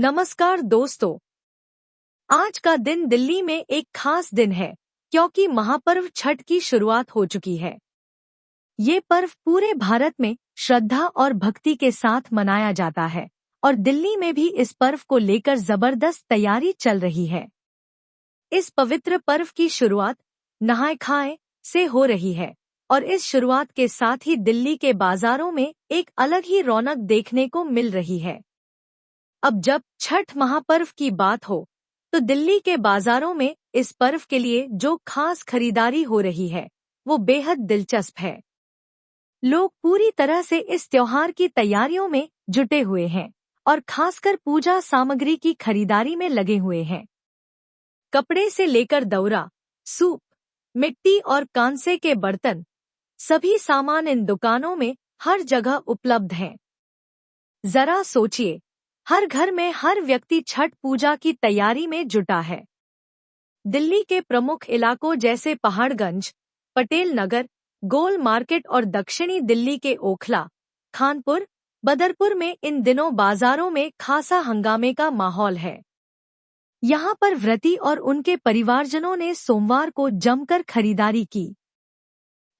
नमस्कार दोस्तों, आज का दिन दिल्ली में एक खास दिन है क्योंकि महापर्व छठ की शुरुआत हो चुकी है। ये पर्व पूरे भारत में श्रद्धा और भक्ति के साथ मनाया जाता है और दिल्ली में भी इस पर्व को लेकर जबरदस्त तैयारी चल रही है। इस पवित्र पर्व की शुरुआत नहाय खाए से हो रही है और इस शुरुआत के साथ ही दिल्ली के बाजारों में एक अलग ही रौनक देखने को मिल रही है। अब जब छठ महापर्व की बात हो तो दिल्ली के बाजारों में इस पर्व के लिए जो खास खरीदारी हो रही है वो बेहद दिलचस्प है। लोग पूरी तरह से इस त्योहार की तैयारियों में जुटे हुए हैं और खासकर पूजा सामग्री की खरीदारी में लगे हुए हैं। कपड़े से लेकर दउरा, सूप, मिट्टी और कांसे के बर्तन, सभी सामान इन दुकानों में हर जगह उपलब्ध हैं। जरा सोचिए, हर घर में हर व्यक्ति छठ पूजा की तैयारी में जुटा है। दिल्ली के प्रमुख इलाकों जैसे पहाड़गंज, पटेल नगर, गोल मार्केट और दक्षिणी दिल्ली के ओखला, खानपुर, बदरपुर में इन दिनों बाजारों में खासा हंगामे का माहौल है। यहाँ पर व्रती और उनके परिवारजनों ने सोमवार को जमकर खरीदारी की।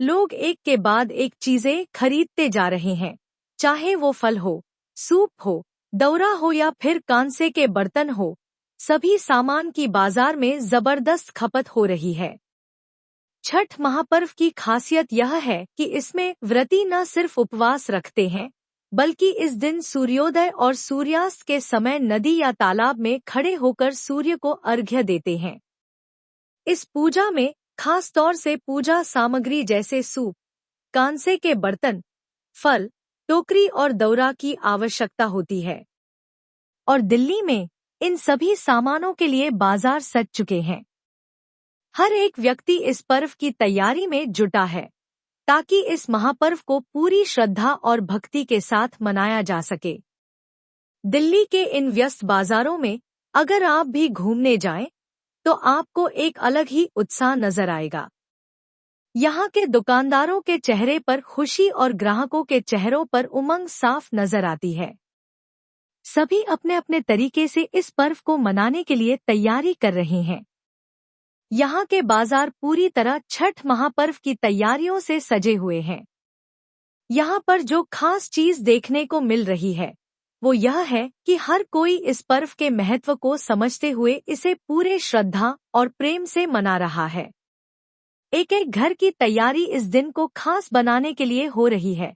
लोग एक के बाद एक चीजें खरीदते जा रहे हैं, चाहे वो फल हो, सूप हो, दउरा हो या फिर कांसे के बर्तन हो, सभी सामान की बाजार में जबरदस्त खपत हो रही है। छठ महापर्व की खासियत यह है कि इसमें व्रती न सिर्फ उपवास रखते हैं, बल्कि इस दिन सूर्योदय और सूर्यास्त के समय नदी या तालाब में खड़े होकर सूर्य को अर्घ्य देते हैं। इस पूजा में खास तौर से पूजा सामग्री जैसे सूप, कांसे के बर्तन, फल, टोकरी और दउरा की आवश्यकता होती है और दिल्ली में इन सभी सामानों के लिए बाजार सज चुके हैं। हर एक व्यक्ति इस पर्व की तैयारी में जुटा है ताकि इस महापर्व को पूरी श्रद्धा और भक्ति के साथ मनाया जा सके। दिल्ली के इन व्यस्त बाजारों में अगर आप भी घूमने जाएं, तो आपको एक अलग ही उत्साह नजर आएगा। यहाँ के दुकानदारों के चेहरे पर खुशी और ग्राहकों के चेहरों पर उमंग साफ नजर आती है। सभी अपने अपने तरीके से इस पर्व को मनाने के लिए तैयारी कर रहे हैं। यहाँ के बाजार पूरी तरह छठ महापर्व की तैयारियों से सजे हुए हैं। यहाँ पर जो खास चीज देखने को मिल रही है वो यह है कि हर कोई इस पर्व के महत्व को समझते हुए इसे पूरे श्रद्धा और प्रेम से मना रहा है। एक एक घर की तैयारी इस दिन को खास बनाने के लिए हो रही है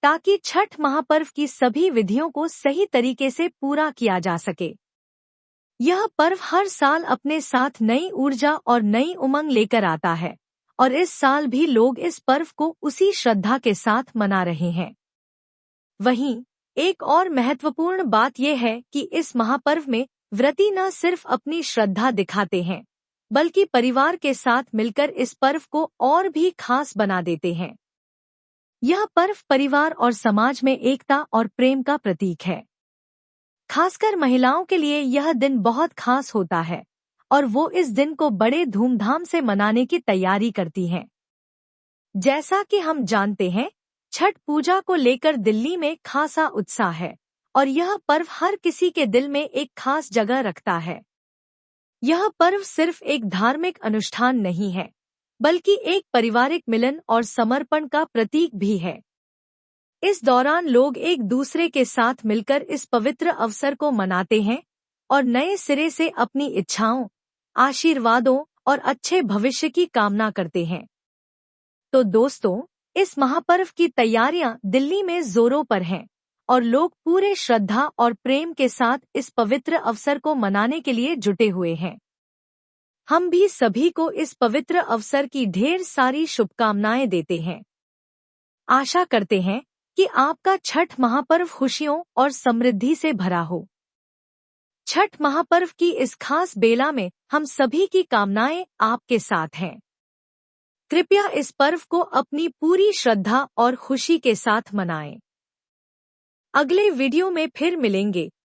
ताकि छठ महापर्व की सभी विधियों को सही तरीके से पूरा किया जा सके। यह पर्व हर साल अपने साथ नई ऊर्जा और नई उमंग लेकर आता है और इस साल भी लोग इस पर्व को उसी श्रद्धा के साथ मना रहे हैं। वहीं एक और महत्वपूर्ण बात यह है कि इस महापर्व में व्रती न सिर्फ अपनी श्रद्धा दिखाते हैं, बल्कि परिवार के साथ मिलकर इस पर्व को और भी खास बना देते हैं। यह पर्व परिवार और समाज में एकता और प्रेम का प्रतीक है। खासकर महिलाओं के लिए यह दिन बहुत खास होता है और वो इस दिन को बड़े धूमधाम से मनाने की तैयारी करती हैं। जैसा कि हम जानते हैं, छठ पूजा को लेकर दिल्ली में खासा उत्साह है और यह पर्व हर किसी के दिल में एक खास जगह रखता है। यह पर्व सिर्फ एक धार्मिक अनुष्ठान नहीं है, बल्कि एक पारिवारिक मिलन और समर्पण का प्रतीक भी है। इस दौरान लोग एक दूसरे के साथ मिलकर इस पवित्र अवसर को मनाते हैं और नए सिरे से अपनी इच्छाओं, आशीर्वादों और अच्छे भविष्य की कामना करते हैं। तो दोस्तों, इस महापर्व की तैयारियां दिल्ली में जोरों पर हैं और लोग पूरे श्रद्धा और प्रेम के साथ इस पवित्र अवसर को मनाने के लिए जुटे हुए हैं। हम भी सभी को इस पवित्र अवसर की ढेर सारी शुभकामनाएं देते हैं। आशा करते हैं कि आपका छठ महापर्व खुशियों और समृद्धि से भरा हो। छठ महापर्व की इस खास बेला में हम सभी की कामनाएं आपके साथ हैं। कृपया इस पर्व को अपनी पूरी श्रद्धा और खुशी के साथ मनाएं। अगले वीडियो में फिर मिलेंगे।